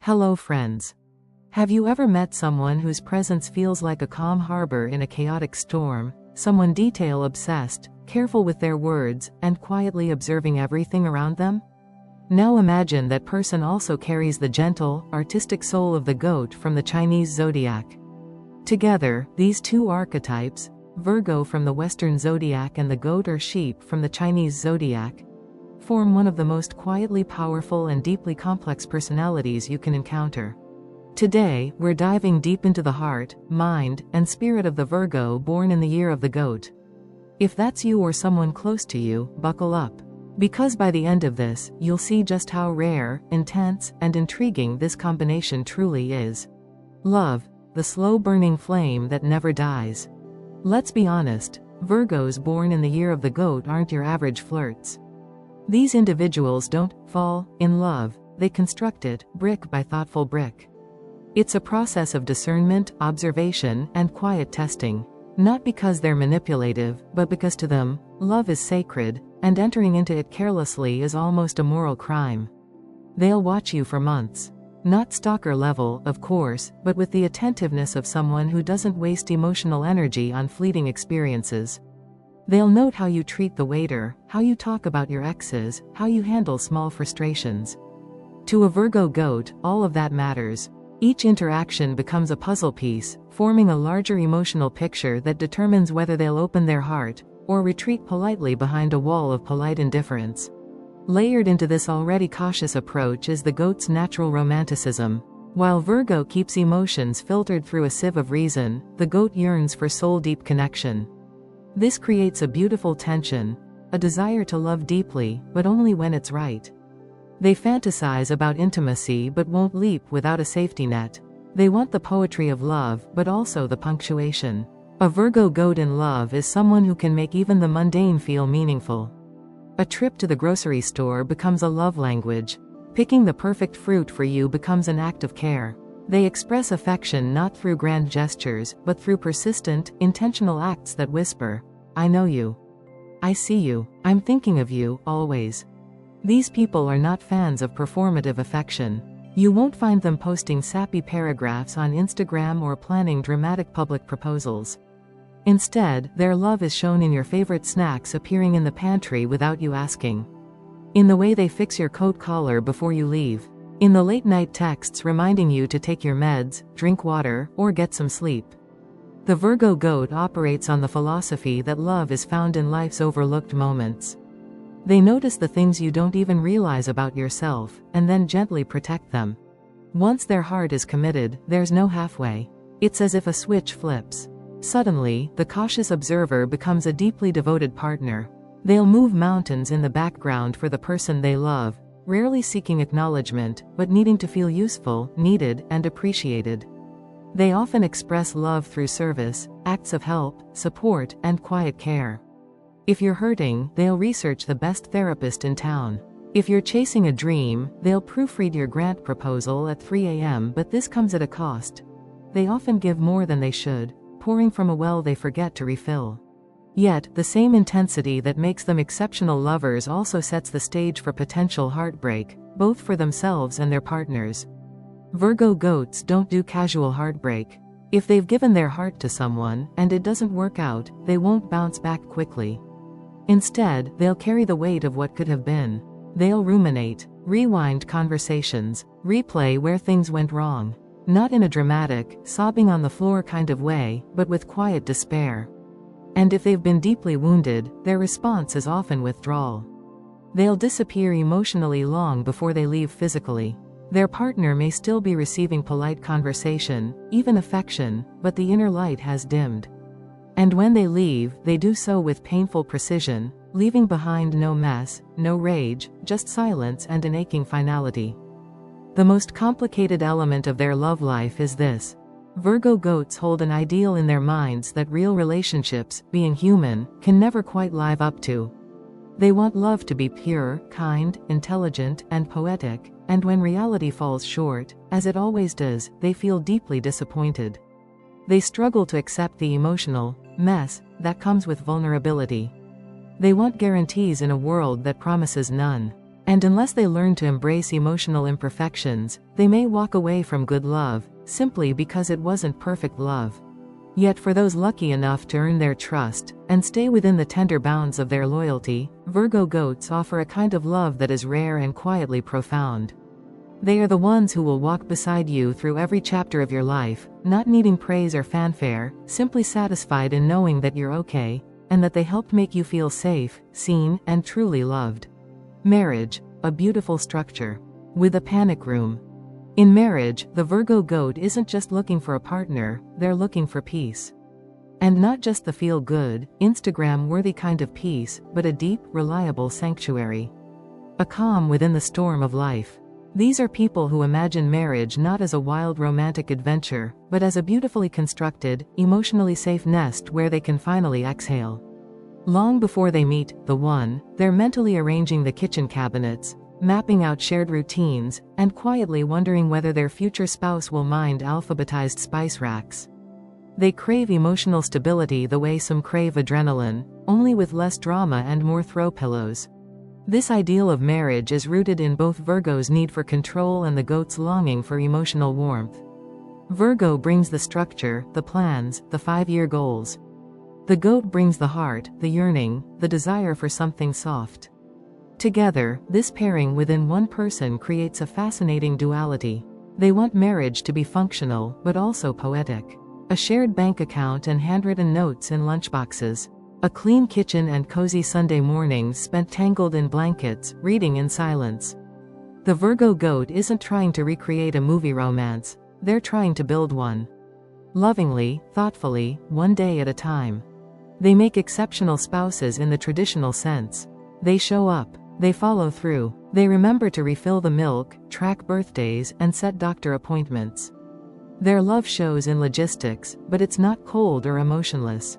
Hello friends. Have you ever met someone whose presence feels like a calm harbor in a chaotic storm, someone detail-obsessed, careful with their words, and quietly observing everything around them? Now imagine that person also carries the gentle, artistic soul of the goat from the Chinese zodiac. Together, these two archetypes, Virgo from the Western zodiac and the goat or sheep from the Chinese zodiac, form one of the most quietly powerful and deeply complex personalities you can encounter. Today, we're diving deep into the heart, mind, and spirit of the Virgo born in the year of the goat. If that's you or someone close to you, buckle up. Because by the end of this, you'll see just how rare, intense, and intriguing this combination truly is. Love, the slow-burning flame that never dies. Let's be honest, Virgos born in the year of the goat aren't your average flirts. These individuals don't fall in love, they construct it, brick by thoughtful brick. It's a process of discernment, observation, and quiet testing. Not because they're manipulative, but because to them, love is sacred, and entering into it carelessly is almost a moral crime. They'll watch you for months. Not stalker level, of course, but with the attentiveness of someone who doesn't waste emotional energy on fleeting experiences. They'll note how you treat the waiter, how you talk about your exes, how you handle small frustrations. To a Virgo goat, all of that matters. Each interaction becomes a puzzle piece, forming a larger emotional picture that determines whether they'll open their heart, or retreat politely behind a wall of polite indifference. Layered into this already cautious approach is the goat's natural romanticism. While Virgo keeps emotions filtered through a sieve of reason, the goat yearns for soul-deep connection. This creates a beautiful tension, a desire to love deeply, but only when it's right. They fantasize about intimacy but won't leap without a safety net. They want the poetry of love, but also the punctuation. A Virgo goat in love is someone who can make even the mundane feel meaningful. A trip to the grocery store becomes a love language. Picking the perfect fruit for you becomes an act of care. They express affection not through grand gestures, but through persistent, intentional acts that whisper, "I know you. I see you. I'm thinking of you, always." These people are not fans of performative affection. You won't find them posting sappy paragraphs on Instagram or planning dramatic public proposals. Instead, their love is shown in your favorite snacks appearing in the pantry without you asking. In the way they fix your coat collar before you leave. In the late-night texts reminding you to take your meds, drink water, or get some sleep. The Virgo goat operates on the philosophy that love is found in life's overlooked moments. They notice the things you don't even realize about yourself, and then gently protect them. Once their heart is committed, there's no halfway. It's as if a switch flips. Suddenly, the cautious observer becomes a deeply devoted partner. They'll move mountains in the background for the person they love, rarely seeking acknowledgement, but needing to feel useful, needed, and appreciated. They often express love through service, acts of help, support, and quiet care. If you're hurting, they'll research the best therapist in town. If you're chasing a dream, they'll proofread your grant proposal at 3 a.m. But this comes at a cost. They often give more than they should, pouring from a well they forget to refill. Yet, the same intensity that makes them exceptional lovers also sets the stage for potential heartbreak, both for themselves and their partners. Virgo goats don't do casual heartbreak. If they've given their heart to someone, and it doesn't work out, they won't bounce back quickly. Instead, they'll carry the weight of what could have been. They'll ruminate, rewind conversations, replay where things went wrong. Not in a dramatic, sobbing on the floor kind of way, but with quiet despair. And if they've been deeply wounded, their response is often withdrawal. They'll disappear emotionally long before they leave physically. Their partner may still be receiving polite conversation, even affection, but the inner light has dimmed. And when they leave, they do so with painful precision, leaving behind no mess, no rage, just silence and an aching finality. The most complicated element of their love life is this. Virgo goats hold an ideal in their minds that real relationships, being human, can never quite live up to. They want love to be pure, kind, intelligent, and poetic, and when reality falls short, as it always does, they feel deeply disappointed. They struggle to accept the emotional mess that comes with vulnerability. They want guarantees in a world that promises none. And unless they learn to embrace emotional imperfections, they may walk away from good love, simply because it wasn't perfect love. Yet for those lucky enough to earn their trust, and stay within the tender bounds of their loyalty, Virgo goats offer a kind of love that is rare and quietly profound. They are the ones who will walk beside you through every chapter of your life, not needing praise or fanfare, simply satisfied in knowing that you're okay, and that they helped make you feel safe, seen, and truly loved. Marriage, a beautiful structure. With a panic room. In marriage, the Virgo goat isn't just looking for a partner, they're looking for peace. And not just the feel-good, Instagram-worthy kind of peace, but a deep, reliable sanctuary. A calm within the storm of life. These are people who imagine marriage not as a wild romantic adventure, but as a beautifully constructed, emotionally safe nest where they can finally exhale. Long before they meet the one, they're mentally arranging the kitchen cabinets, mapping out shared routines, and quietly wondering whether their future spouse will mind alphabetized spice racks. They crave emotional stability the way some crave adrenaline, only with less drama and more throw pillows. This ideal of marriage is rooted in both Virgo's need for control and the goat's longing for emotional warmth. Virgo brings the structure, the plans, the 5-year goals. The goat brings the heart, the yearning, the desire for something soft. Together, this pairing within one person creates a fascinating duality. They want marriage to be functional, but also poetic. A shared bank account and handwritten notes in lunchboxes. A clean kitchen and cozy Sunday mornings spent tangled in blankets, reading in silence. The Virgo goat isn't trying to recreate a movie romance, they're trying to build one. Lovingly, thoughtfully, one day at a time. They make exceptional spouses in the traditional sense. They show up. They follow through. They remember to refill the milk, track birthdays, and set doctor appointments. Their love shows in logistics, but it's not cold or emotionless.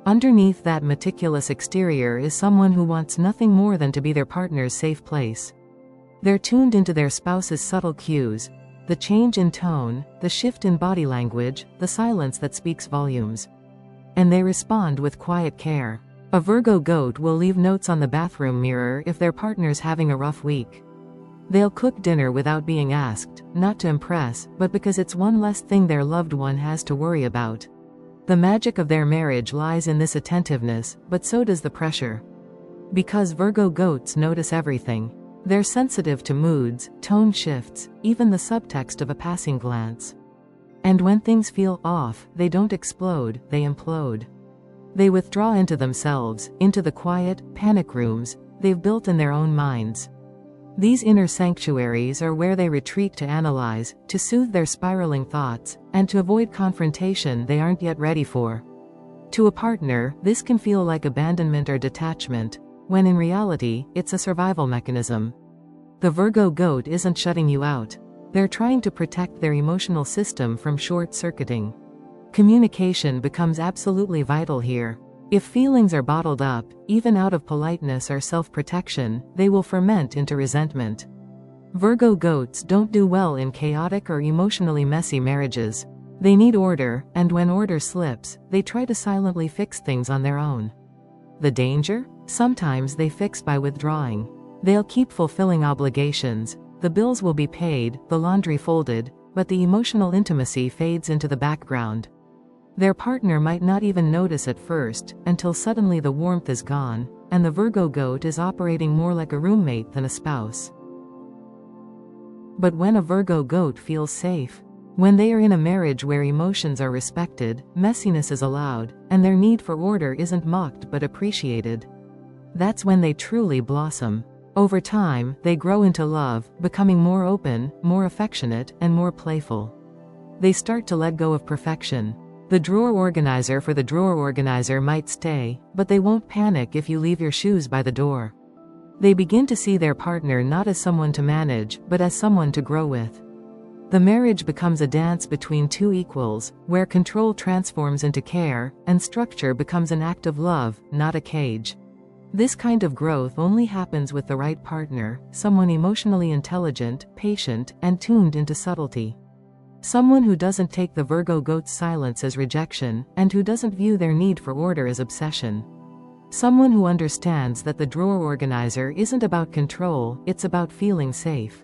Underneath that meticulous exterior is someone who wants nothing more than to be their partner's safe place. They're tuned into their spouse's subtle cues, the change in tone, the shift in body language, the silence that speaks volumes. And they respond with quiet care. A Virgo goat will leave notes on the bathroom mirror if their partner's having a rough week. They'll cook dinner without being asked, not to impress, but because it's one less thing their loved one has to worry about. The magic of their marriage lies in this attentiveness, but so does the pressure. Because Virgo goats notice everything. They're sensitive to moods, tone shifts, even the subtext of a passing glance. And when things feel off, they don't explode, they implode. They withdraw into themselves, into the quiet, panic rooms they've built in their own minds. These inner sanctuaries are where they retreat to analyze, to soothe their spiraling thoughts, and to avoid confrontation they aren't yet ready for. To a partner, this can feel like abandonment or detachment, when in reality, it's a survival mechanism. The Virgo goat isn't shutting you out. They're trying to protect their emotional system from short-circuiting. Communication becomes absolutely vital here. If feelings are bottled up, even out of politeness or self-protection, they will ferment into resentment. Virgo goats don't do well in chaotic or emotionally messy marriages. They need order, and when order slips, they try to silently fix things on their own. The danger? Sometimes they fix by withdrawing. They'll keep fulfilling obligations. The bills will be paid, the laundry folded, but the emotional intimacy fades into the background. Their partner might not even notice at first, until suddenly the warmth is gone, and the Virgo goat is operating more like a roommate than a spouse. But when a Virgo goat feels safe, when they are in a marriage where emotions are respected, messiness is allowed, and their need for order isn't mocked but appreciated, that's when they truly blossom. Over time, they grow into love, becoming more open, more affectionate, and more playful. They start to let go of perfection. The drawer organizer for the drawer organizer might stay, but they won't panic if you leave your shoes by the door. They begin to see their partner not as someone to manage, but as someone to grow with. The marriage becomes a dance between two equals, where control transforms into care, and structure becomes an act of love, not a cage. This kind of growth only happens with the right partner, someone emotionally intelligent, patient, and tuned into subtlety. Someone who doesn't take the Virgo goat's silence as rejection, and who doesn't view their need for order as obsession. Someone who understands that the drawer organizer isn't about control, it's about feeling safe.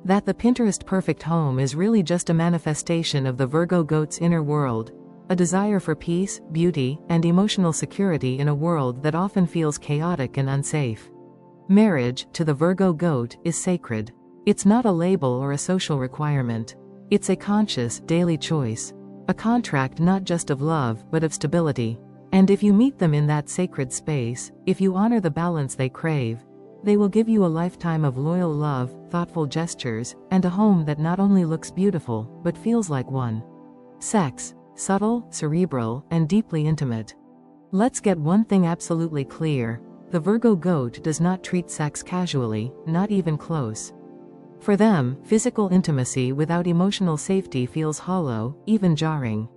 That the Pinterest perfect home is really just a manifestation of the Virgo Goat's inner world, a desire for peace, beauty, and emotional security in a world that often feels chaotic and unsafe. Marriage, to the Virgo Goat, is sacred. It's not a label or a social requirement. It's a conscious, daily choice. A contract not just of love, but of stability. And if you meet them in that sacred space, if you honor the balance they crave, they will give you a lifetime of loyal love, thoughtful gestures, and a home that not only looks beautiful, but feels like one. Sex. Subtle, cerebral, and deeply intimate. Let's get one thing absolutely clear. The Virgo Goat does not treat sex casually, not even close. For them, physical intimacy without emotional safety feels hollow, even jarring.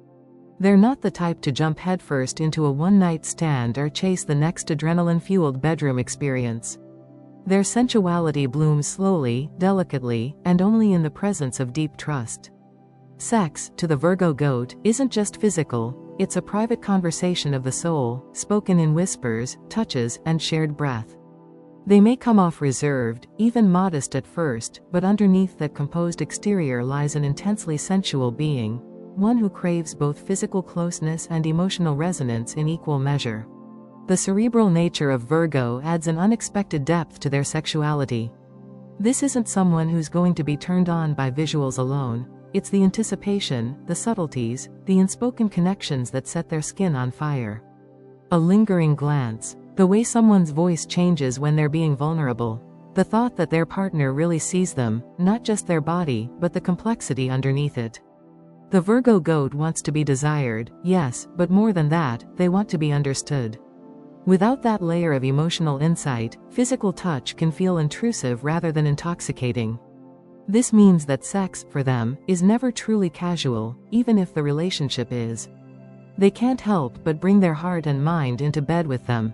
They're not the type to jump headfirst into a one-night stand or chase the next adrenaline-fueled bedroom experience. Their sensuality blooms slowly, delicately, and only in the presence of deep trust. Sex, to the Virgo Goat, isn't just physical, it's a private conversation of the soul, spoken in whispers, touches, and shared breath. They may come off reserved, even modest at first, but underneath that composed exterior lies an intensely sensual being, one who craves both physical closeness and emotional resonance in equal measure. The cerebral nature of Virgo adds an unexpected depth to their sexuality. This isn't someone who's going to be turned on by visuals alone. It's the anticipation, the subtleties, the unspoken connections that set their skin on fire. A lingering glance, the way someone's voice changes when they're being vulnerable, the thought that their partner really sees them, not just their body, but the complexity underneath it. The Virgo Goat wants to be desired, yes, but more than that, they want to be understood. Without that layer of emotional insight, physical touch can feel intrusive rather than intoxicating. This means that sex, for them, is never truly casual, even if the relationship is. They can't help but bring their heart and mind into bed with them.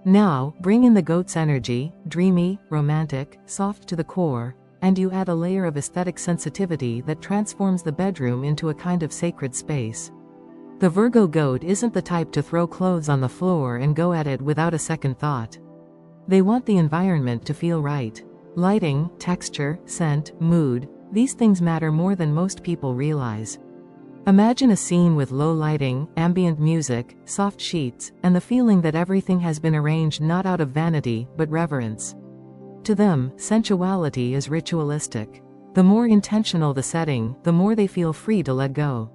Now, bring in the goat's energy, dreamy, romantic, soft to the core, and you add a layer of aesthetic sensitivity that transforms the bedroom into a kind of sacred space. The Virgo Goat isn't the type to throw clothes on the floor and go at it without a second thought. They want the environment to feel right. Lighting, texture, scent, mood, these things matter more than most people realize. Imagine a scene with low lighting, ambient music, soft sheets, and the feeling that everything has been arranged not out of vanity, but reverence. To them, sensuality is ritualistic. The more intentional the setting, the more they feel free to let go.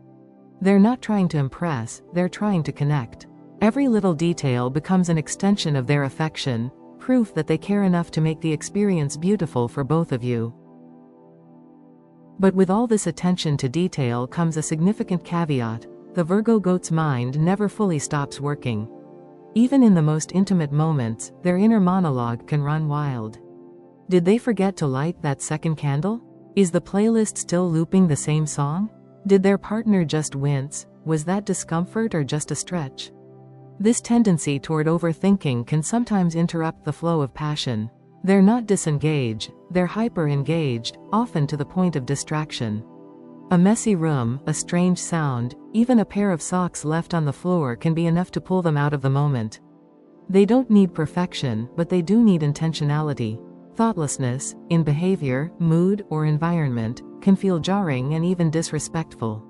They're not trying to impress, they're trying to connect. Every little detail becomes an extension of their affection, proof that they care enough to make the experience beautiful for both of you. But with all this attention to detail comes a significant caveat: the Virgo Goat's mind never fully stops working. Even in the most intimate moments, their inner monologue can run wild. Did they forget to light that second candle? Is the playlist still looping the same song? Did their partner just wince? Was that discomfort or just a stretch? This tendency toward overthinking can sometimes interrupt the flow of passion. They're not disengaged, they're hyper-engaged, often to the point of distraction. A messy room, a strange sound, even a pair of socks left on the floor can be enough to pull them out of the moment. They don't need perfection, but they do need intentionality. Thoughtlessness, in behavior, mood, or environment, can feel jarring and even disrespectful.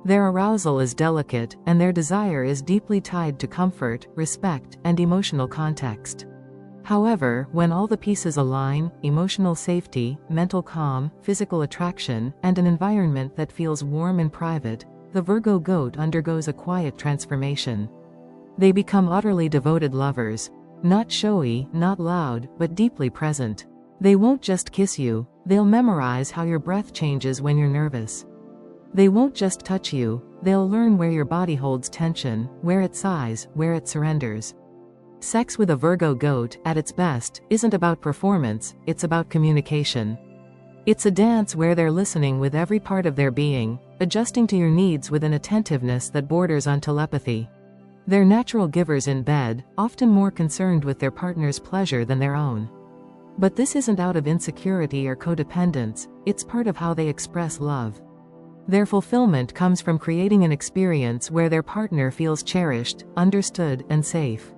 Their arousal is delicate, and their desire is deeply tied to comfort, respect, and emotional context. However, when all the pieces align, emotional safety, mental calm, physical attraction, and an environment that feels warm and private, the Virgo Goat undergoes a quiet transformation. They become utterly devoted lovers. Not showy, not loud, but deeply present. They won't just kiss you, they'll memorize how your breath changes when you're nervous. They won't just touch you, they'll learn where your body holds tension, where it sighs, where it surrenders. Sex with a Virgo Goat, at its best, isn't about performance, it's about communication. It's a dance where they're listening with every part of their being, adjusting to your needs with an attentiveness that borders on telepathy. They're natural givers in bed, often more concerned with their partner's pleasure than their own. But this isn't out of insecurity or codependence, it's part of how they express love. Their fulfillment comes from creating an experience where their partner feels cherished, understood, and safe.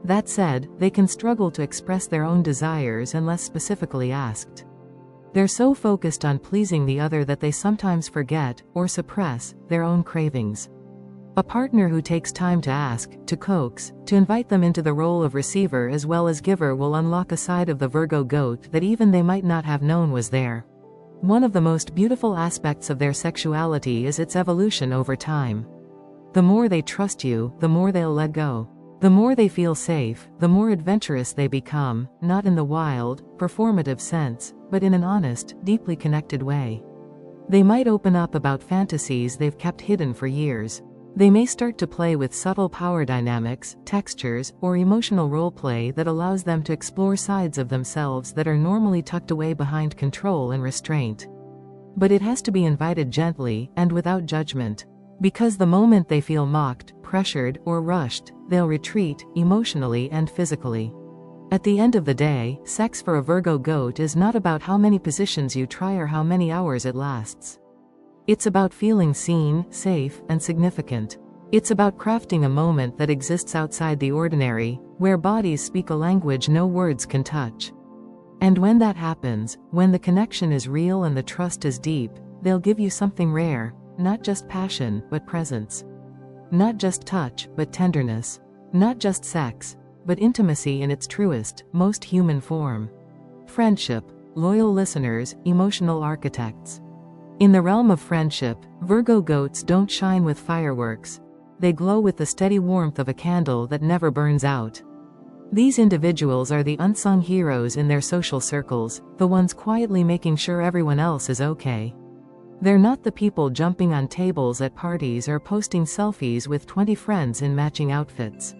That said, they can struggle to express their own desires unless specifically asked. They're so focused on pleasing the other that they sometimes forget, or suppress, their own cravings. A partner who takes time to ask, to coax, to invite them into the role of receiver as well as giver will unlock a side of the Virgo goat that even they might not have known was there. One of the most beautiful aspects of their sexuality is its evolution over time. The more they trust you, the more they'll let go. The more they feel safe, the more adventurous they become, not in the wild, performative sense, but in an honest, deeply connected way. They might open up about fantasies they've kept hidden for years. They may start to play with subtle power dynamics, textures, or emotional roleplay that allows them to explore sides of themselves that are normally tucked away behind control and restraint. But it has to be invited gently, and without judgment. Because the moment they feel mocked, pressured, or rushed, they'll retreat, emotionally and physically. At the end of the day, sex for a Virgo goat is not about how many positions you try or how many hours it lasts. It's about feeling seen, safe, and significant. It's about crafting a moment that exists outside the ordinary, where bodies speak a language no words can touch. And when that happens, when the connection is real and the trust is deep, they'll give you something rare, not just passion, but presence. Not just touch, but tenderness. Not just sex, but intimacy in its truest, most human form. Friendship, loyal listeners, emotional architects. In the realm of friendship, Virgo goats don't shine with fireworks. They glow with the steady warmth of a candle that never burns out. These individuals are the unsung heroes in their social circles, the ones quietly making sure everyone else is okay. They're not the people jumping on tables at parties or posting selfies with 20 friends in matching outfits.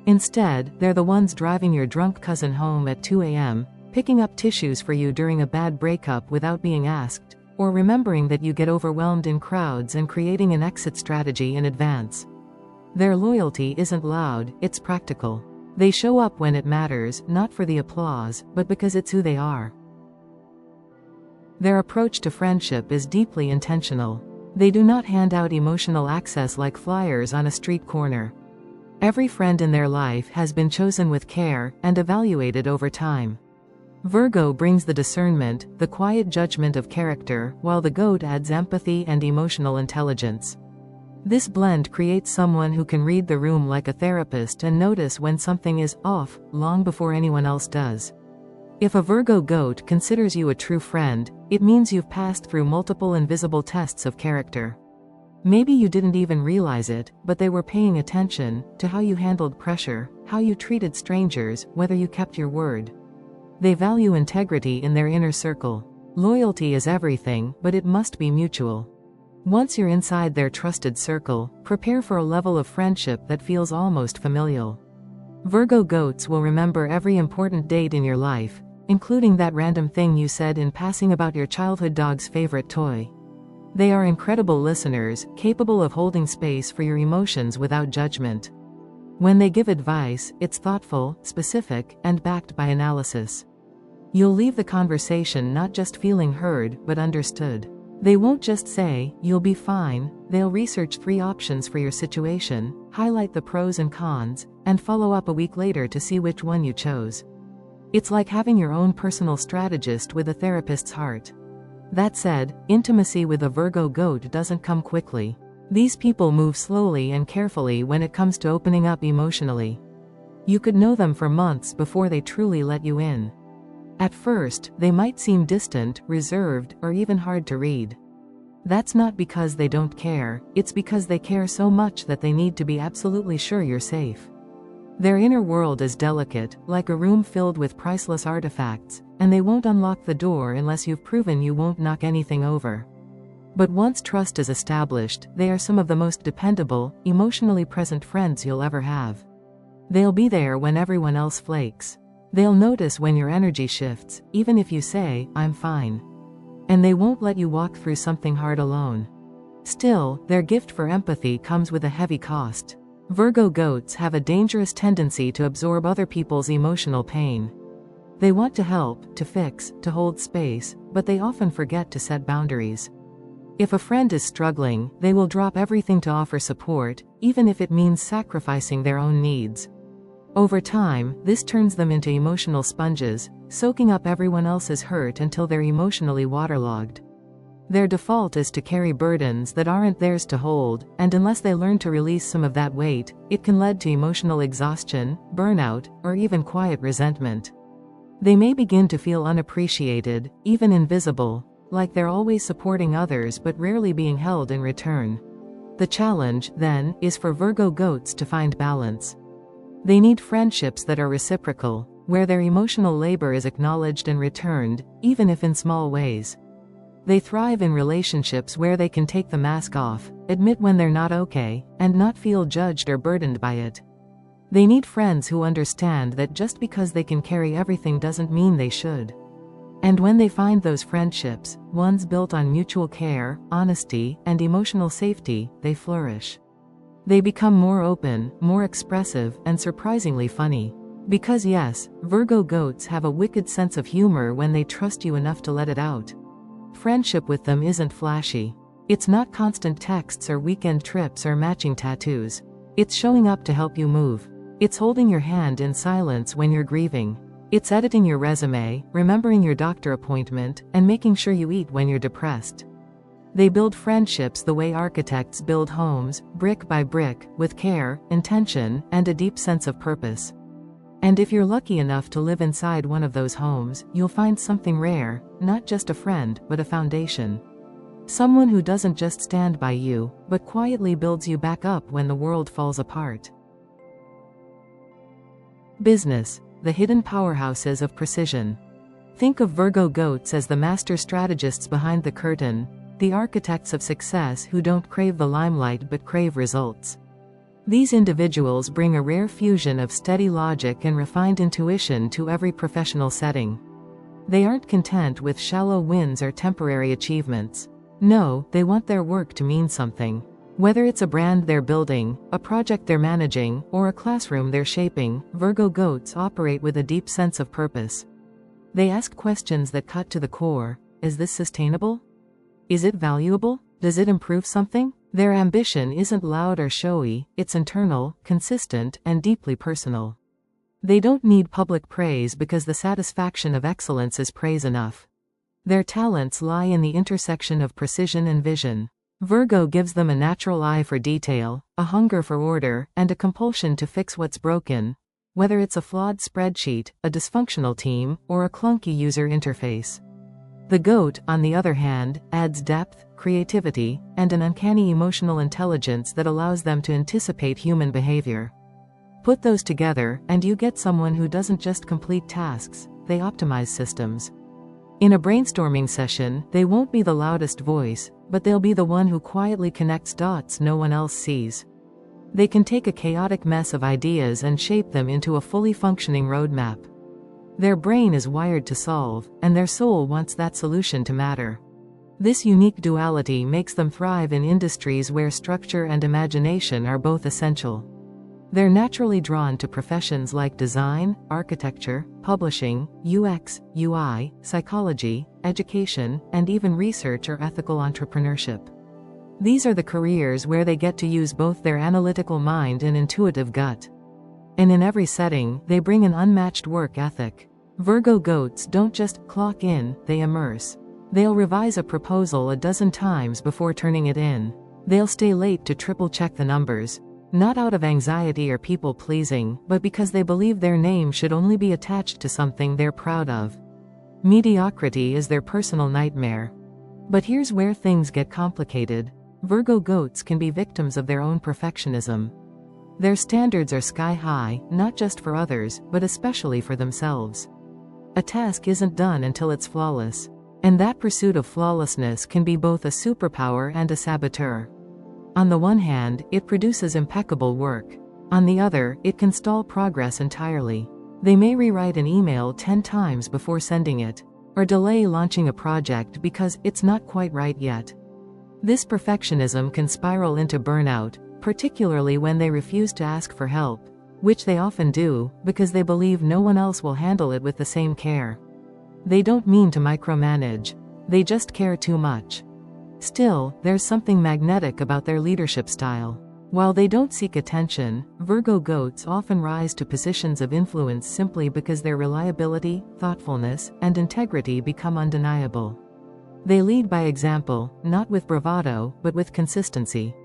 Instead, they're the ones driving your drunk cousin home at 2 a.m., picking up tissues for you during a bad breakup without being asked, or remembering that you get overwhelmed in crowds and creating an exit strategy in advance. Their loyalty isn't loud, it's practical. They show up when it matters, not for the applause, but because it's who they are. Their approach to friendship is deeply intentional. They do not hand out emotional access like flyers on a street corner. Every friend in their life has been chosen with care and evaluated over time. Virgo brings the discernment, the quiet judgment of character, while the goat adds empathy and emotional intelligence. This blend creates someone who can read the room like a therapist and notice when something is off, long before anyone else does. If a Virgo goat considers you a true friend, it means you've passed through multiple invisible tests of character. Maybe you didn't even realize it, but they were paying attention to how you handled pressure, how you treated strangers, whether you kept your word. They value integrity in their inner circle. Loyalty is everything, but it must be mutual. Once you're inside their trusted circle, prepare for a level of friendship that feels almost familial. Virgo goats will remember every important date in your life, including that random thing you said in passing about your childhood dog's favorite toy. They are incredible listeners, capable of holding space for your emotions without judgment. When they give advice, it's thoughtful, specific, and backed by analysis. You'll leave the conversation not just feeling heard, but understood. They won't just say, "You'll be fine." They'll research 3 options for your situation, highlight the pros and cons, and follow up a week later to see which one you chose. It's like having your own personal strategist with a therapist's heart. That said, intimacy with a Virgo goat doesn't come quickly. These people move slowly and carefully when it comes to opening up emotionally. You could know them for months before they truly let you in. At first, they might seem distant, reserved, or even hard to read. That's not because they don't care, it's because they care so much that they need to be absolutely sure you're safe. Their inner world is delicate, like a room filled with priceless artifacts, and they won't unlock the door unless you've proven you won't knock anything over. But once trust is established, they are some of the most dependable, emotionally present friends you'll ever have. They'll be there when everyone else flakes. They'll notice when your energy shifts, even if you say, "I'm fine." And they won't let you walk through something hard alone. Still, their gift for empathy comes with a heavy cost. Virgo goats have a dangerous tendency to absorb other people's emotional pain. They want to help, to fix, to hold space, but they often forget to set boundaries. If a friend is struggling, they will drop everything to offer support, even if it means sacrificing their own needs. Over time, this turns them into emotional sponges, soaking up everyone else's hurt until they're emotionally waterlogged. Their default is to carry burdens that aren't theirs to hold, and unless they learn to release some of that weight, it can lead to emotional exhaustion, burnout, or even quiet resentment. They may begin to feel unappreciated, even invisible, like they're always supporting others but rarely being held in return. The challenge, then, is for Virgo goats to find balance. They need friendships that are reciprocal, where their emotional labor is acknowledged and returned, even if in small ways. They thrive in relationships where they can take the mask off, admit when they're not okay, and not feel judged or burdened by it. They need friends who understand that just because they can carry everything doesn't mean they should. And when they find those friendships, ones built on mutual care, honesty, and emotional safety, they flourish. They become more open, more expressive, and surprisingly funny. Because yes, Virgo goats have a wicked sense of humor when they trust you enough to let it out. Friendship with them isn't flashy. It's not constant texts or weekend trips or matching tattoos. It's showing up to help you move. It's holding your hand in silence when you're grieving. It's editing your resume, remembering your doctor appointment, and making sure you eat when you're depressed. They build friendships the way architects build homes, brick by brick, with care, intention, and a deep sense of purpose. And if you're lucky enough to live inside one of those homes, you'll find something rare, not just a friend, but a foundation. Someone who doesn't just stand by you, but quietly builds you back up when the world falls apart. Business, the hidden powerhouses of precision. Think of Virgo goats as the master strategists behind the curtain, the architects of success who don't crave the limelight but crave results. These individuals bring a rare fusion of steady logic and refined intuition to every professional setting. They aren't content with shallow wins or temporary achievements. No, they want their work to mean something. Whether it's a brand they're building, a project they're managing, or a classroom they're shaping, Virgo goats operate with a deep sense of purpose. They ask questions that cut to the core. Is this sustainable? Is it valuable? Does it improve something? Their ambition isn't loud or showy, it's internal, consistent, and deeply personal. They don't need public praise because the satisfaction of excellence is praise enough. Their talents lie in the intersection of precision and vision. Virgo gives them a natural eye for detail, a hunger for order, and a compulsion to fix what's broken, whether it's a flawed spreadsheet, a dysfunctional team, or a clunky user interface. The goat, on the other hand, adds depth, creativity, and an uncanny emotional intelligence that allows them to anticipate human behavior. Put those together, and you get someone who doesn't just complete tasks, they optimize systems. In a brainstorming session, they won't be the loudest voice, but they'll be the one who quietly connects dots no one else sees. They can take a chaotic mess of ideas and shape them into a fully functioning roadmap. Their brain is wired to solve, and their soul wants that solution to matter. This unique duality makes them thrive in industries where structure and imagination are both essential. They're naturally drawn to professions like design, architecture, publishing, UX, UI, psychology, education, and even research or ethical entrepreneurship. These are the careers where they get to use both their analytical mind and intuitive gut. And in every setting, they bring an unmatched work ethic. Virgo goats don't just clock in, they immerse. They'll revise a proposal a dozen times before turning it in. They'll stay late to triple-check the numbers. Not out of anxiety or people-pleasing, but because they believe their name should only be attached to something they're proud of. Mediocrity is their personal nightmare. But here's where things get complicated. Virgo goats can be victims of their own perfectionism. Their standards are sky-high, not just for others, but especially for themselves. A task isn't done until it's flawless. And that pursuit of flawlessness can be both a superpower and a saboteur. On the one hand, it produces impeccable work. On the other, it can stall progress entirely. They may rewrite an email 10 times before sending it, or delay launching a project because it's not quite right yet. This perfectionism can spiral into burnout, particularly when they refuse to ask for help, which they often do, because they believe no one else will handle it with the same care. They don't mean to micromanage. They just care too much. Still, there's something magnetic about their leadership style. While they don't seek attention, Virgo goats often rise to positions of influence simply because their reliability, thoughtfulness, and integrity become undeniable. They lead by example, not with bravado, but with consistency.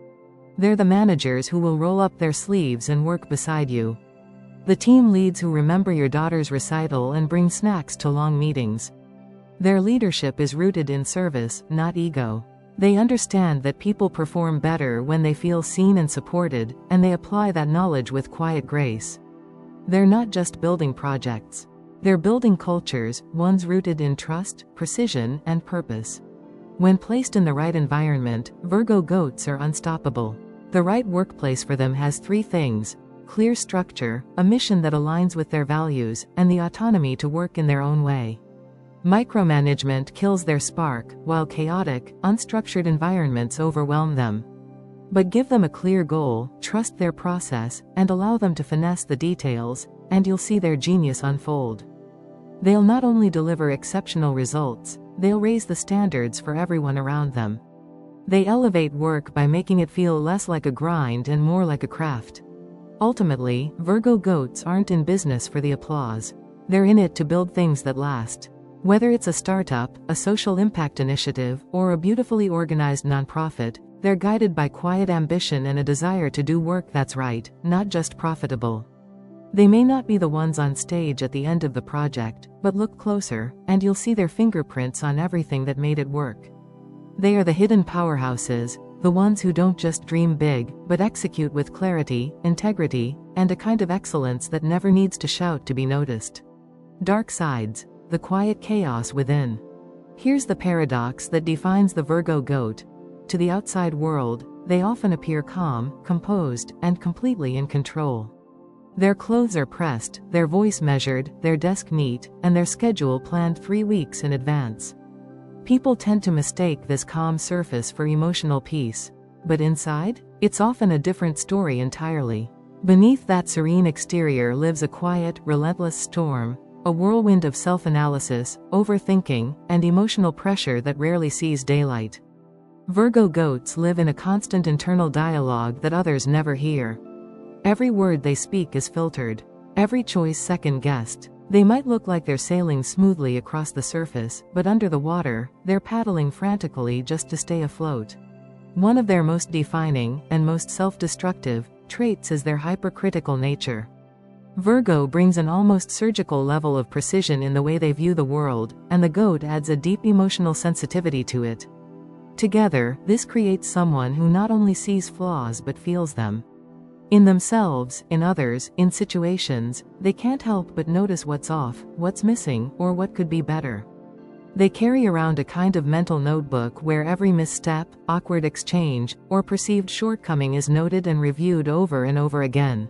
They're the managers who will roll up their sleeves and work beside you. The team leads who remember your daughter's recital and bring snacks to long meetings. Their leadership is rooted in service, not ego. They understand that people perform better when they feel seen and supported, and they apply that knowledge with quiet grace. They're not just building projects. They're building cultures, ones rooted in trust, precision, and purpose. When placed in the right environment, Virgo goats are unstoppable. The right workplace for them has three things: clear structure, a mission that aligns with their values, and the autonomy to work in their own way. Micromanagement kills their spark, while chaotic, unstructured environments overwhelm them. But give them a clear goal, trust their process, and allow them to finesse the details, and you'll see their genius unfold. They'll not only deliver exceptional results, they'll raise the standards for everyone around them. They elevate work by making it feel less like a grind and more like a craft. Ultimately, Virgo goats aren't in business for the applause. They're in it to build things that last. Whether it's a startup, a social impact initiative, or a beautifully organized nonprofit, they're guided by quiet ambition and a desire to do work that's right, not just profitable. They may not be the ones on stage at the end of the project, but look closer, and you'll see their fingerprints on everything that made it work. They are the hidden powerhouses, the ones who don't just dream big, but execute with clarity, integrity, and a kind of excellence that never needs to shout to be noticed. Dark sides. The quiet chaos within. Here's the paradox that defines the Virgo goat. To the outside world, they often appear calm, composed, and completely in control. Their clothes are pressed, their voice measured, their desk neat, and their schedule planned 3 weeks in advance. People tend to mistake this calm surface for emotional peace. But inside, it's often a different story entirely. Beneath that serene exterior lives a quiet, relentless storm. A whirlwind of self-analysis, overthinking, and emotional pressure that rarely sees daylight. Virgo goats live in a constant internal dialogue that others never hear. Every word they speak is filtered. Every choice second-guessed. They might look like they're sailing smoothly across the surface, but under the water, they're paddling frantically just to stay afloat. One of their most defining, and most self-destructive, traits is their hypercritical nature. Virgo brings an almost surgical level of precision in the way they view the world, and the goat adds a deep emotional sensitivity to it. Together, this creates someone who not only sees flaws but feels them. In themselves, in others, in situations, they can't help but notice what's off, what's missing, or what could be better. They carry around a kind of mental notebook where every misstep, awkward exchange, or perceived shortcoming is noted and reviewed over and over again.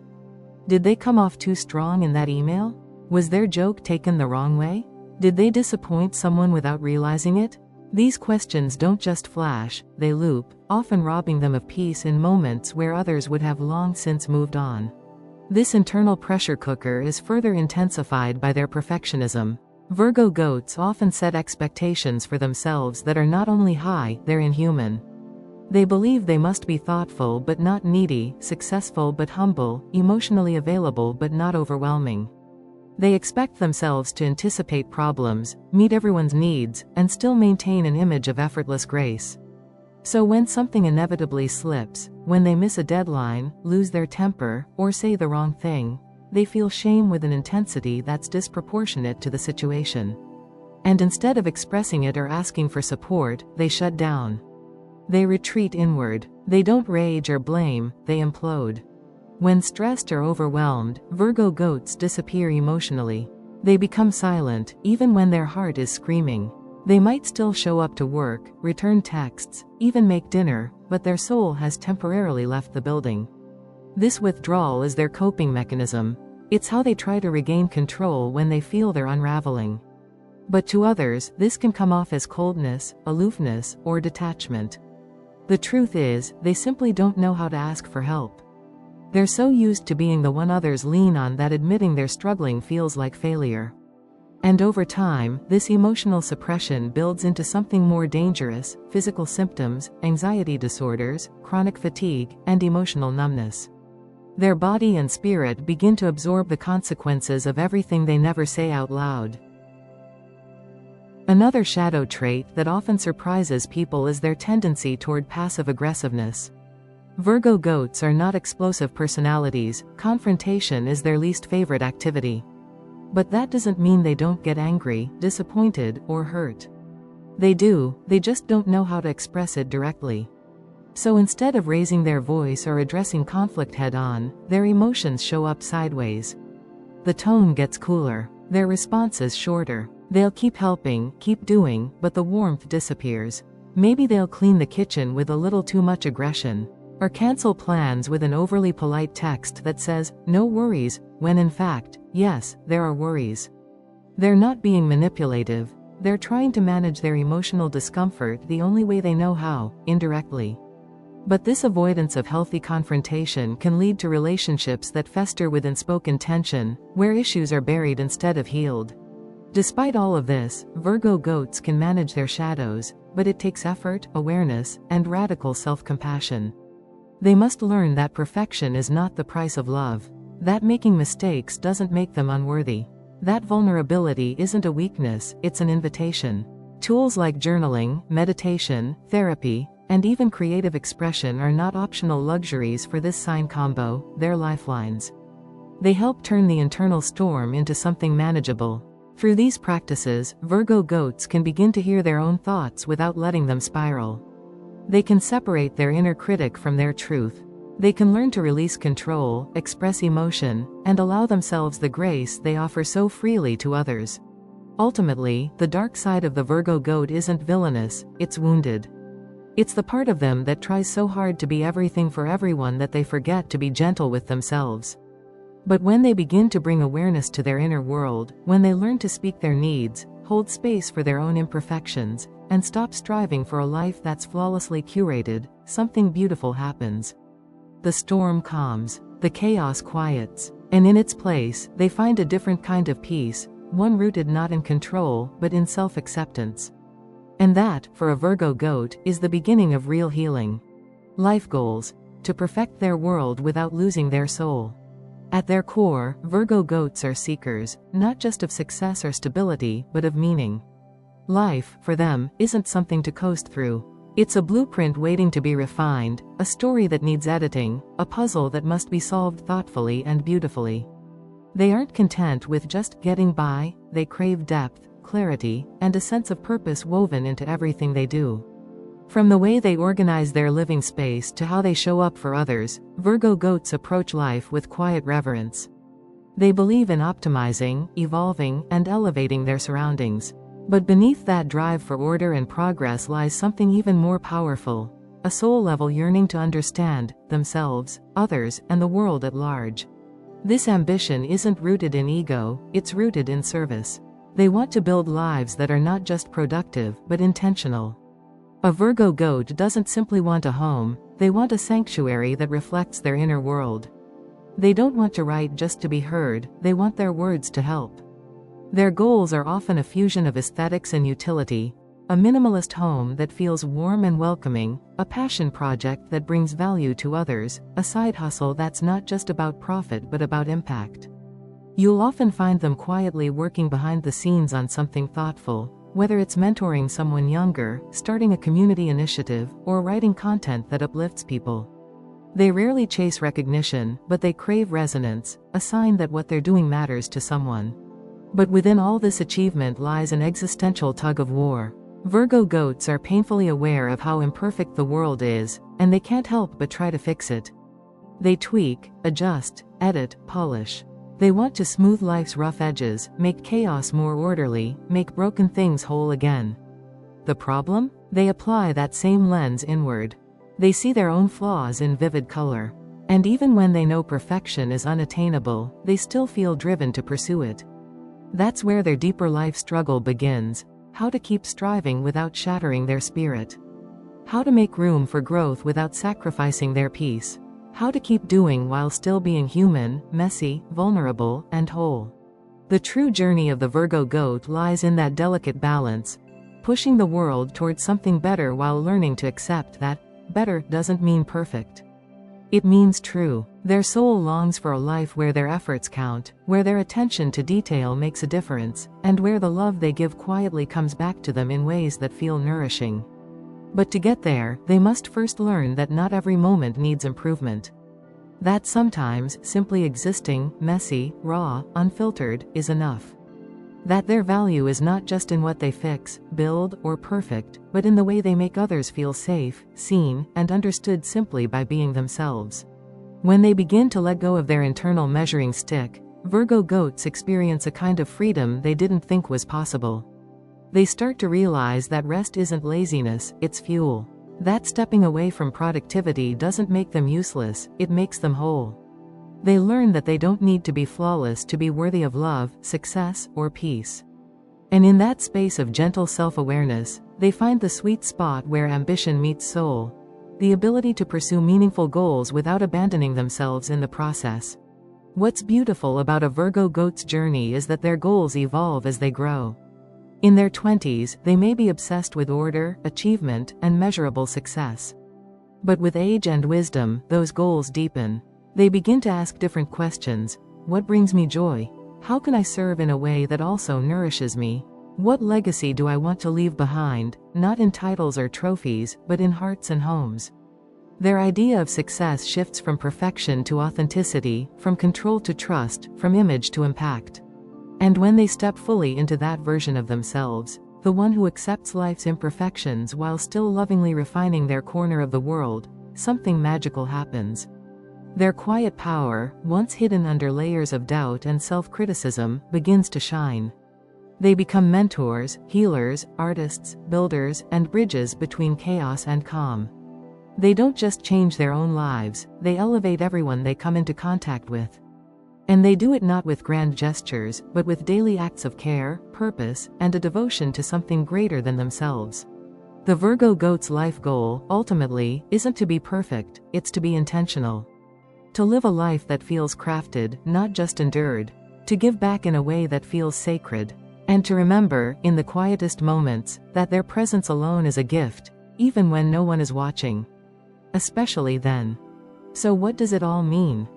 Did they come off too strong in that email? Was their joke taken the wrong way? Did they disappoint someone without realizing it? These questions don't just flash, they loop, often robbing them of peace in moments where others would have long since moved on. This internal pressure cooker is further intensified by their perfectionism. Virgo goats often set expectations for themselves that are not only high, they're inhuman. They believe they must be thoughtful but not needy, successful but humble, emotionally available but not overwhelming. They expect themselves to anticipate problems, meet everyone's needs, and still maintain an image of effortless grace. So when something inevitably slips, when they miss a deadline, lose their temper, or say the wrong thing, they feel shame with an intensity that's disproportionate to the situation. And instead of expressing it or asking for support, they shut down. They retreat inward. They don't rage or blame, they implode. When stressed or overwhelmed, Virgo goats disappear emotionally. They become silent, even when their heart is screaming. They might still show up to work, return texts, even make dinner, but their soul has temporarily left the building. This withdrawal is their coping mechanism. It's how they try to regain control when they feel they're unraveling. But to others, this can come off as coldness, aloofness, or detachment. The truth is, they simply don't know how to ask for help. They're so used to being the one others lean on that admitting they're struggling feels like failure. And over time, this emotional suppression builds into something more dangerous: physical symptoms, anxiety disorders, chronic fatigue, and emotional numbness. Their body and spirit begin to absorb the consequences of everything they never say out loud. Another shadow trait that often surprises people is their tendency toward passive aggressiveness. Virgo goats are not explosive personalities. Confrontation is their least favorite activity. But that doesn't mean they don't get angry, disappointed, or hurt. They do, they just don't know how to express it directly. So instead of raising their voice or addressing conflict head-on, their emotions show up sideways. The tone gets cooler. Their response is shorter. They'll keep helping, keep doing, but the warmth disappears. Maybe they'll clean the kitchen with a little too much aggression, or cancel plans with an overly polite text that says, "No worries," when in fact, yes, there are worries. They're not being manipulative. They're trying to manage their emotional discomfort the only way they know how, indirectly. But this avoidance of healthy confrontation can lead to relationships that fester with unspoken tension, where issues are buried instead of healed. Despite all of this, Virgo goats can manage their shadows, but it takes effort, awareness, and radical self-compassion. They must learn that perfection is not the price of love, that making mistakes doesn't make them unworthy, that vulnerability isn't a weakness, it's an invitation. Tools like journaling, meditation, therapy, and even creative expression are not optional luxuries for this sign combo, they're lifelines. They help turn the internal storm into something manageable. Through these practices, Virgo goats can begin to hear their own thoughts without letting them spiral. They can separate their inner critic from their truth. They can learn to release control, express emotion, and allow themselves the grace they offer so freely to others. Ultimately, the dark side of the Virgo goat isn't villainous, it's wounded. It's the part of them that tries so hard to be everything for everyone that they forget to be gentle with themselves. But when they begin to bring awareness to their inner world, when they learn to speak their needs, hold space for their own imperfections, and stop striving for a life that's flawlessly curated, something beautiful happens. The storm calms, the chaos quiets, and in its place, they find a different kind of peace, one rooted not in control, but in self-acceptance. And that, for a Virgo goat, is the beginning of real healing. Life goals: to perfect their world without losing their soul. At their core, Virgo goats are seekers, not just of success or stability, but of meaning. Life, for them, isn't something to coast through. It's a blueprint waiting to be refined, a story that needs editing, a puzzle that must be solved thoughtfully and beautifully. They aren't content with just getting by, they crave depth, clarity, and a sense of purpose woven into everything they do. From the way they organize their living space to how they show up for others, Virgo goats approach life with quiet reverence. They believe in optimizing, evolving, and elevating their surroundings. But beneath that drive for order and progress lies something even more powerful: a soul-level yearning to understand themselves, others, and the world at large. This ambition isn't rooted in ego, it's rooted in service. They want to build lives that are not just productive, but intentional. A Virgo goat doesn't simply want a home, they want a sanctuary that reflects their inner world. They don't want to write just to be heard, they want their words to help. Their goals are often a fusion of aesthetics and utility: a minimalist home that feels warm and welcoming, a passion project that brings value to others, a side hustle that's not just about profit but about impact. You'll often find them quietly working behind the scenes on something thoughtful, whether it's mentoring someone younger, starting a community initiative, or writing content that uplifts people. They rarely chase recognition, but they crave resonance, a sign that what they're doing matters to someone. But within all this achievement lies an existential tug-of-war. Virgo goats are painfully aware of how imperfect the world is, and they can't help but try to fix it. They tweak, adjust, edit, polish. They want to smooth life's rough edges, make chaos more orderly, make broken things whole again. The problem? They apply that same lens inward. They see their own flaws in vivid color. And even when they know perfection is unattainable, they still feel driven to pursue it. That's where their deeper life struggle begins: how to keep striving without shattering their spirit. How to make room for growth without sacrificing their peace. How to keep doing while still being human, messy, vulnerable, and whole. The true journey of the Virgo goat lies in that delicate balance, pushing the world towards something better while learning to accept that better doesn't mean perfect. It means true. Their soul longs for a life where their efforts count, where their attention to detail makes a difference, and where the love they give quietly comes back to them in ways that feel nourishing. But to get there, they must first learn that not every moment needs improvement. That sometimes, simply existing, messy, raw, unfiltered, is enough. That their value is not just in what they fix, build, or perfect, but in the way they make others feel safe, seen, and understood simply by being themselves. When they begin to let go of their internal measuring stick, Virgo goats experience a kind of freedom they didn't think was possible. They start to realize that rest isn't laziness, it's fuel. That stepping away from productivity doesn't make them useless, it makes them whole. They learn that they don't need to be flawless to be worthy of love, success, or peace. And in that space of gentle self-awareness, they find the sweet spot where ambition meets soul, the ability to pursue meaningful goals without abandoning themselves in the process. What's beautiful about a Virgo goat's journey is that their goals evolve as they grow. In their 20s, they may be obsessed with order, achievement, and measurable success. But with age and wisdom, those goals deepen. They begin to ask different questions. What brings me joy? How can I serve in a way that also nourishes me? What legacy do I want to leave behind, not in titles or trophies, but in hearts and homes? Their idea of success shifts from perfection to authenticity, from control to trust, from image to impact. And when they step fully into that version of themselves, the one who accepts life's imperfections while still lovingly refining their corner of the world, something magical happens. Their quiet power, once hidden under layers of doubt and self-criticism, begins to shine. They become mentors, healers, artists, builders, and bridges between chaos and calm. They don't just change their own lives, they elevate everyone they come into contact with. And they do it not with grand gestures, but with daily acts of care, purpose, and a devotion to something greater than themselves. The Virgo goat's life goal, ultimately, isn't to be perfect, it's to be intentional. To live a life that feels crafted, not just endured. To give back in a way that feels sacred. And to remember, in the quietest moments, that their presence alone is a gift, even when no one is watching. Especially then. So what does it all mean?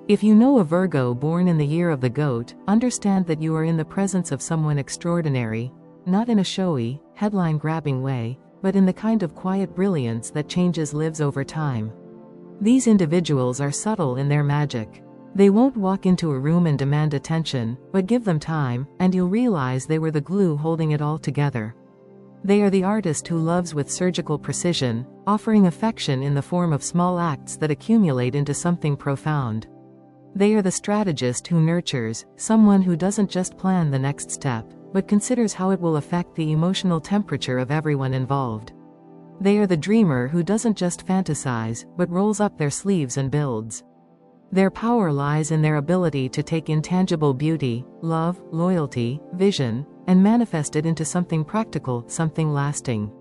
If you know a Virgo born in the year of the goat, understand that you are in the presence of someone extraordinary, not in a showy, headline-grabbing way, but in the kind of quiet brilliance that changes lives over time. These individuals are subtle in their magic. They won't walk into a room and demand attention, but give them time, and you'll realize they were the glue holding it all together. They are the artist who loves with surgical precision, offering affection in the form of small acts that accumulate into something profound. They are the strategist who nurtures, someone who doesn't just plan the next step, but considers how it will affect the emotional temperature of everyone involved. They are the dreamer who doesn't just fantasize, but rolls up their sleeves and builds. Their power lies in their ability to take intangible beauty, love, loyalty, vision, and manifest it into something practical, something lasting.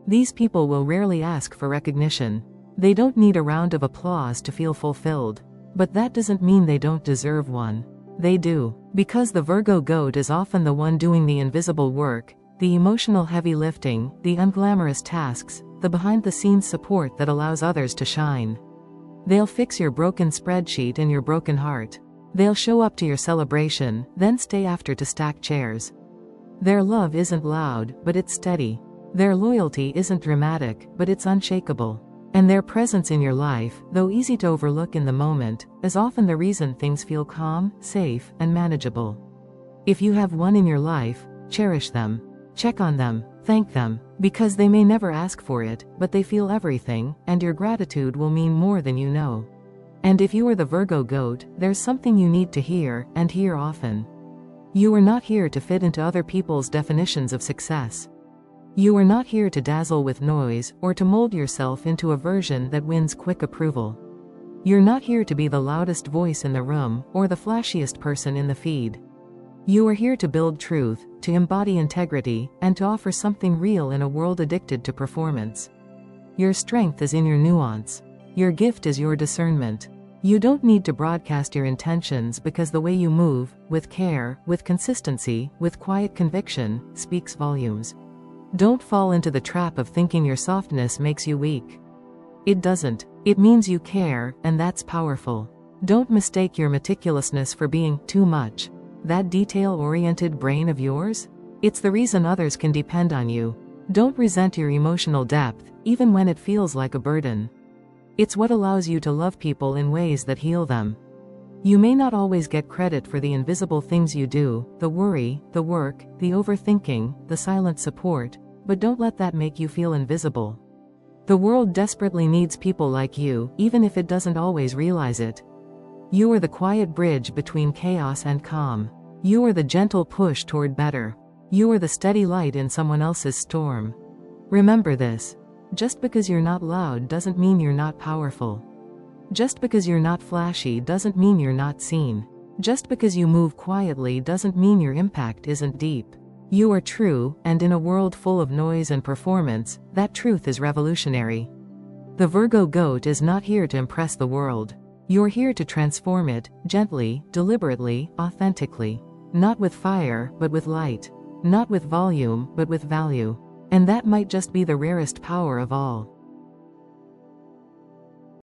These people will rarely ask for recognition. They don't need a round of applause to feel fulfilled. But that doesn't mean they don't deserve one. They do. Because the Virgo goat is often the one doing the invisible work, the emotional heavy lifting, the unglamorous tasks, the behind-the-scenes support that allows others to shine. They'll fix your broken spreadsheet and your broken heart. They'll show up to your celebration, then stay after to stack chairs. Their love isn't loud, but it's steady. Their loyalty isn't dramatic, but it's unshakable. And their presence in your life, though easy to overlook in the moment, is often the reason things feel calm, safe, and manageable. If you have one in your life, cherish them. Check on them, thank them, because they may never ask for it, but they feel everything, and your gratitude will mean more than you know. And if you are the Virgo goat, there's something you need to hear, and hear often. You are not here to fit into other people's definitions of success. You are not here to dazzle with noise, or to mold yourself into a version that wins quick approval. You're not here to be the loudest voice in the room, or the flashiest person in the feed. You are here to build truth, to embody integrity, and to offer something real in a world addicted to performance. Your strength is in your nuance. Your gift is your discernment. You don't need to broadcast your intentions because the way you move, with care, with consistency, with quiet conviction, speaks volumes. Don't fall into the trap of thinking your softness makes you weak. It doesn't. It means you care, and that's powerful. Don't mistake your meticulousness for being too much. That detail-oriented brain of yours? It's the reason others can depend on you. Don't resent your emotional depth, even when it feels like a burden. It's what allows you to love people in ways that heal them. You may not always get credit for the invisible things you do, the worry, the work, the overthinking, the silent support, but don't let that make you feel invisible. The world desperately needs people like you, even if it doesn't always realize it. You are the quiet bridge between chaos and calm. You are the gentle push toward better. You are the steady light in someone else's storm. Remember this. Just because you're not loud doesn't mean you're not powerful. Just because you're not flashy doesn't mean you're not seen. Just because you move quietly doesn't mean your impact isn't deep. You are true, and in a world full of noise and performance, that truth is revolutionary. The Virgo Goat is not here to impress the world. You're here to transform it, gently, deliberately, authentically. Not with fire, but with light. Not with volume, but with value. And that might just be the rarest power of all.